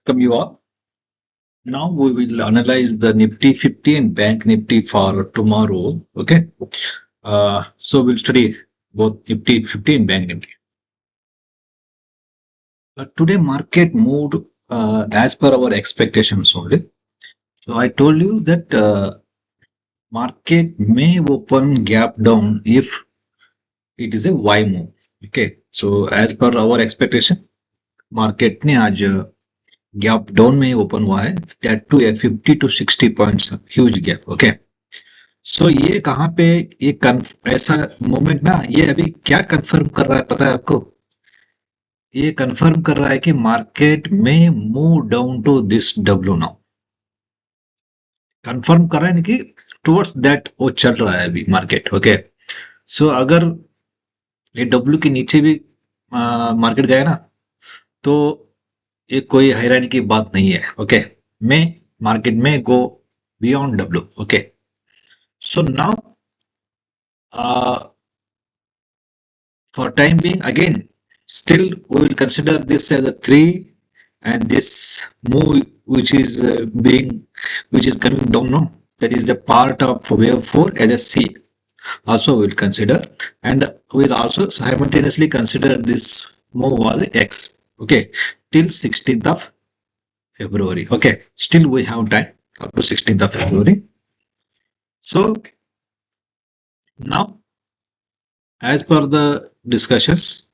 Welcome you all. Now we will analyze the Nifty 50 and Bank Nifty for tomorrow. Okay. So we'll study both Nifty 50 and Bank Nifty. Today market moved as per our expectations only. So I told you that market may open gap down if it is a Y move. Okay. So as per our expectation, market ने आज gap down में open हुआ है, that to 50 to 60 points, huge gap. Okay. So ये कहाँ पे ये ऐसा मोमेंट ना, ये अभी क्या कंफर्म कर रहा है पता है आपको? ये कंफर्म कर रहा है कि मार्केट में move down to this W now. Confirm कर रहा है कि टुवर्ड्स दैट वो चल रहा है अभी मार्केट. ओके. सो अगर ये डब्ल्यू के नीचे भी मार्केट गया ना, तो ये कोई हैरानी की बात नहीं है. ओके. मैं मार्केट में go beyond W. Okay. So now for time being, again, still we will consider this as a 3, and this move which is coming down now, that is the part of wave 4 as a C also we will consider, and we will also simultaneously consider this move as X. Okay, till 16th of February. Okay, still we have time up to 16th of February. So now, as per the discussions,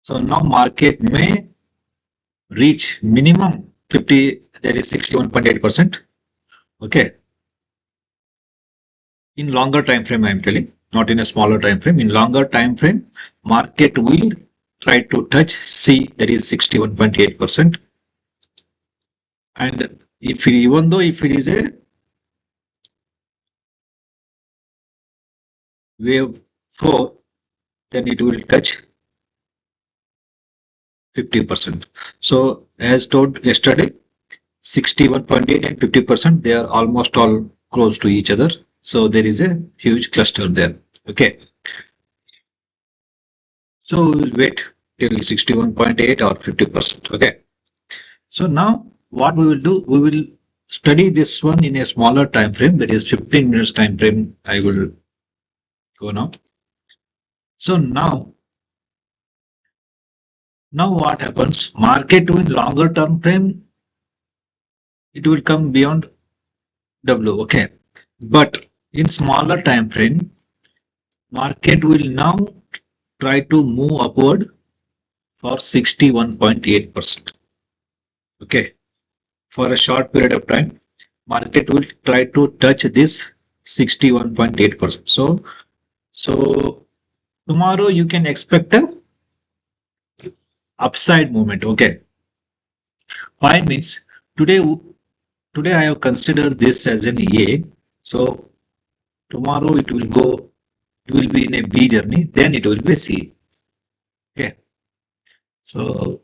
so now market may reach minimum 50, that is 61.8%. Okay. In longer time frame, I am telling, not in a smaller time frame. In longer time frame, market will try to touch C, that is 61.8%. And if even though if it is a wave 4, then it will touch 50%. So as told yesterday, 61.8 and 50%, they are almost all close to each other. So there is a huge cluster there. Okay. So we'll wait till 61.8 or 50%. Okay. So now what we will do, we will study this one in a smaller time frame, that is 15 minutes time frame. I will go now. So now what happens? Market in longer term frame, it will come beyond W. Okay. But in smaller time frame, market will now try to move upward for 61.8%. Okay. For a short period of time, market will try to touch this 61.8%. So tomorrow you can expect a upside movement. Okay. Why means today I have considered this as an A. So tomorrow it will be in a B journey, then it will be C. Okay. So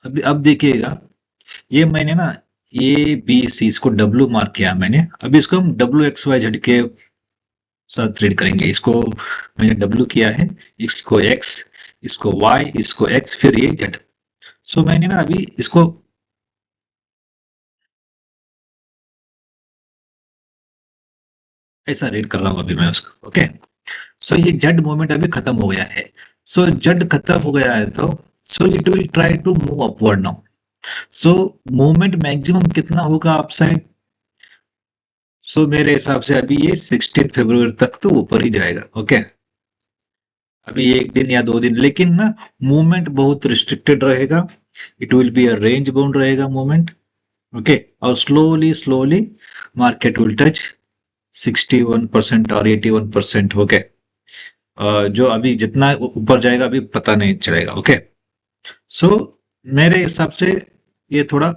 अब देखिएगा, ये मैंने ना A B C इसको W mark किया मैंने. अब इसको हम डब्ल्यू एक्स वाई जेड के साथ ट्रेड करेंगे. इसको मैंने डब्ल्यू किया है, इसको एक्स, इसको वाई, इसको एक्स, फिर ये जेड. सो मैंने ना अभी इसको ऐसा रीड कर रहा हूं अभी मैं उसको. ओके. सो ये जेड मूवमेंट अभी खत्म हो गया है. सो जेड खत्म हो गया है, तो so it will try to move upward now. So movement maximum कितना होगा अपसाइड? सो मेरे हिसाब से अभी ये 16 फरवरी तक तो ऊपर ही जाएगा. ओके. अभी एक दिन या 2 दिन, लेकिन ना मूवमेंट बहुत रिस्ट्रिक्टेड रहेगा. It will be a range bound रहेगा मूवमेंट. ओके. और स्लोली मार्केट विल टच 61% और 81%. ओके. जो अभी जितना ऊपर जाएगा अभी पता नहीं चलेगा. ओके. सो मेरे हिसाब से ये थोड़ा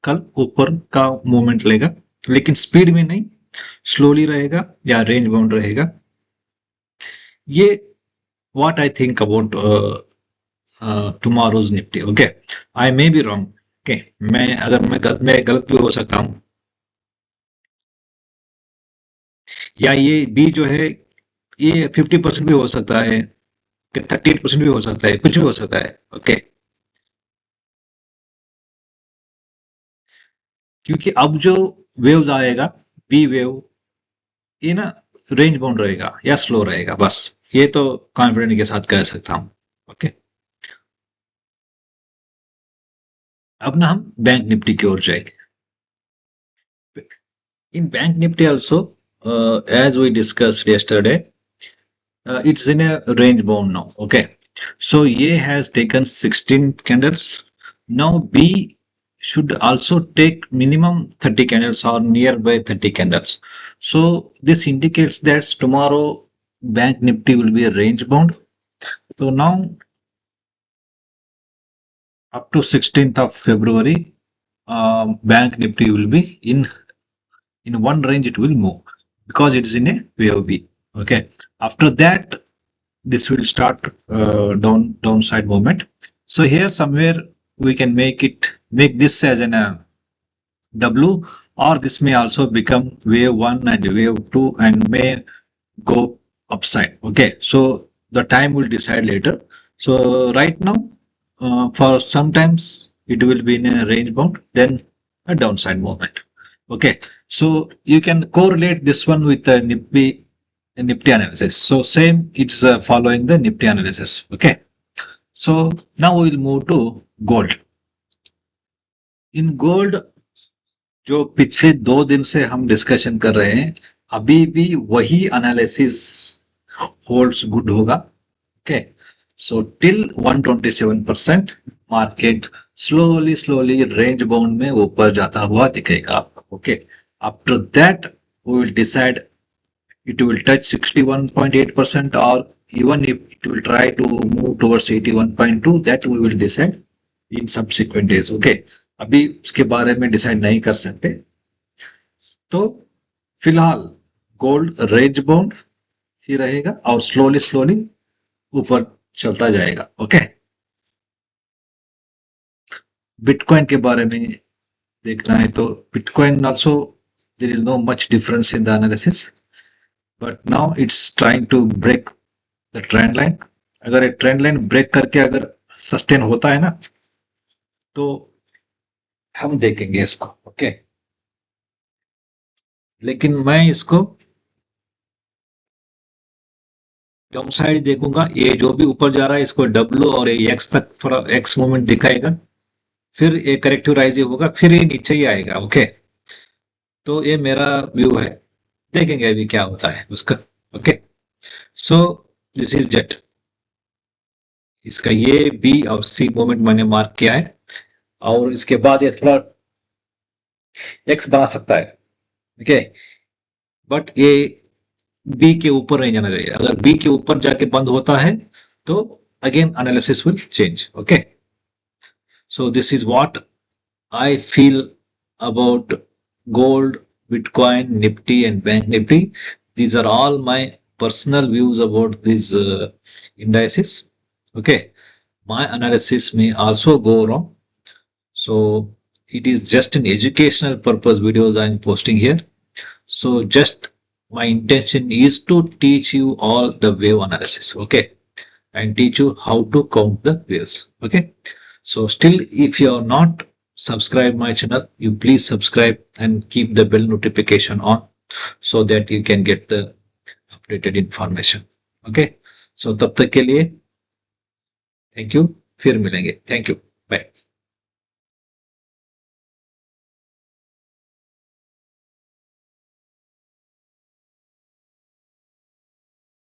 कल ऊपर का मूवमेंट लेगा, लेकिन स्पीड में नहीं, स्लोली रहेगा या रेंज बाउंड रहेगा. ये what I think about tomorrow's Nifty. Okay, I may be wrong. Okay, मैं गलत भी हो सकता हूं, या ये बी जो है ये 50% भी हो सकता है, 38% भी हो सकता है, कुछ भी हो सकता है. ओके. क्योंकि अब जो वेव्स आएगा बी वेव, ये ना रेंज बाउंड रहेगा या स्लो रहेगा, बस ये तो कॉन्फिडेंट के साथ कह सकता हूँ। ओके, अब ना हम बैंक निफ्टी की ओर जाएंगे। In bank Nifty also, as we discussed yesterday, it's in a range bound now. Okay, so A has taken 16 candles. Now B should also take minimum 30 candles or nearby 30 candles. So this indicates that tomorrow bank nifty will be a range bound. So now up to 16th of February, bank nifty will be in one range, it will move because it is in a wave B. Okay, after that this will start downside movement. So here somewhere we can make this as an W, or this may also become wave 1 and wave 2 and may go upside. Okay, so the time will decide later. So right now, for sometimes it will be in a range bound, then a downside movement. Okay, so you can correlate this one with the Nifty analysis. So same, it's following the Nifty analysis. Okay, so now we will move to gold. In gold, जो पिछले 2 दिन से हम discussion कर रहे हैं, अभी भी वही एनालिसिस होल्ड्स गुड होगा। Okay, so till 127% market slowly range bound में ऊपर जाता हुआ दिखेगा आपको। Okay, after that we will decide it will touch 61.8%, or even if it will try to move towards 81.2, that we will decide in subsequent days. Okay, अभी उसके बारे में डिसाइड नहीं कर सकते। तो फिलहाल गोल्ड रेंज बाउंड ही रहेगा और स्लोली ऊपर चलता जाएगा। ओके, बिटकॉइन के बारे में देखना है तो bitcoin also there is no much difference in the analysis, but now it's trying to break the trend line. अगर ये ट्रेंड लाइन ब्रेक करके अगर सस्टेन होता है ना, तो हम देखेंगे इसको। ओके, लेकिन मैं इसको डाउन साइड देखूंगा। ये जो भी ऊपर जा रहा है इसको डब्ल्यू और एक्स तक थोड़ा एक्स मूवमेंट दिखाएगा, फिर ये करेक्टिव राइज होगा, फिर ये नीचे ही आएगा। ओके, तो ये मेरा व्यू है, देखेंगे अभी क्या होता है उसका। Okay, so this is jet, इसका ये बी और सी मूवमेंट मैंने मार्क किया है, और इसके बाद ये थोड़ा एक्स बना सकता है। ओके, बट ये बी के ऊपर नहीं जाना चाहिए। अगर बी के ऊपर जाके बंद होता है तो again analysis will change. Okay, so this is what I feel about gold, Bitcoin, Nifty, and Bank Nifty. These are all my personal views about these indices. Okay, my analysis may also go wrong, so it is just an educational purpose videos I am posting here. So just my intention is to teach you all the wave analysis. Okay, and teach you how to count the waves. Okay, so still if you are not subscribed my channel, you please subscribe and keep the bell notification on so that you can get the updated information. Okay, so तब तक के लिए thank you, फिर मिलेंगे। Thank you, bye.